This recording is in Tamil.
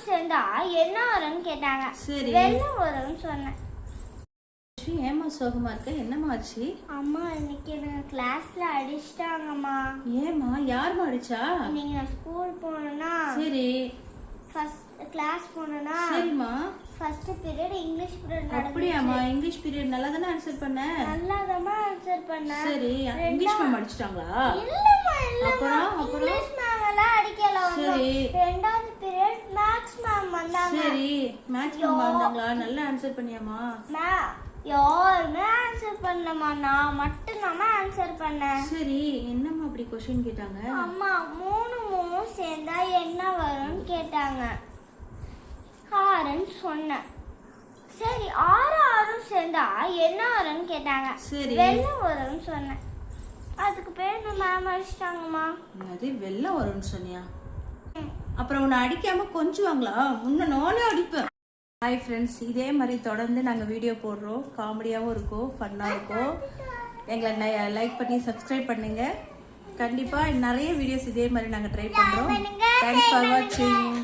சேர்ந்தா என்ன வரும்னு கேட்டாங்க. சரி. வெள்ளம் வரும்னு சொன்னேன். ஏமா சோகமா இருக்க? என்னம்மா ஆச்சு? அம்மா இன்னைக்கு எனக்கு கிளாஸ்ல அடிச்சிட்டாங்கம்மா. ஏமா? யாருமா அடிச்சா? இன்னைக்கு நான் ஸ்கூல் போனேன்னா சரி. ஃபர்ஸ்ட் கிளாஸ் போனேன்னா சரிம்மா. ஃபர்ஸ்ட் பீரியட் இங்கிலீஷ் பீரியட் அப்படியாம்மா? இங்கிலீஷ் பீரியட் நல்லா தானே ஆன்சர் பண்ண? நல்லாதாம்மா ஆன்சர் பண்ணேன். சரி. இங்கிலீஷ் மேம் அடிச்சிட்டாங்களா? இல்லம்மா இல்லம்மா. அப்புறம் இங்கிலீஷ் மேம் எல்லாம் அடிக்கல. சரி. ரெண்டாவது பீரியட் மேத்ஸ் மேம் வந்தாங்க. சரி. மேத்ஸ் மேம் வந்தாங்களா? நல்லா ஆன்சர் பண்ணியாமா? யாருமே ஆன்சர் பண்ணலம்மா. நான் மட்டும் தான் ஆன்சர் பண்ணேன். சரி. என்னம்மா அப்படி क्वेश्चन கேட்டாங்க? அம்மா 3 சேர்ந்தா என்ன வரும்னு கேட்டாங்க. 6ன்னு சொன்னேன். சரி 6 சேர்ந்தா என்ன வரும்னு கேட்டாங்க. சரி. வெள்ளம் வரும்னு சொன்னேன். அதுக்கு பேர் மேம் அடிச்சிட்டாங்கம்மா. அது வெள்ளம் வரும்னு சொன்னியா? அப்புறம் உன்னை அடிக்காம கொஞ்சுவாங்களா? உன்னை நானே அடிப்பேன். ஹாய் ஃப்ரெண்ட்ஸ், இதே மாதிரி தொடர்ந்து நாங்கள் வீடியோ போடுறோம். காமெடியாகவும் இருக்கும், ஃபன்னாக இருக்கும். எங்களை லைக் பண்ணி சப்ஸ்கிரைப் பண்ணுங்க. கண்டிப்பாக நிறைய வீடியோஸ் இதே மாதிரி நாங்கள் ட்ரை பண்ணுறோம். தேங்க்ஸ் ஃபார் வாட்சிங்.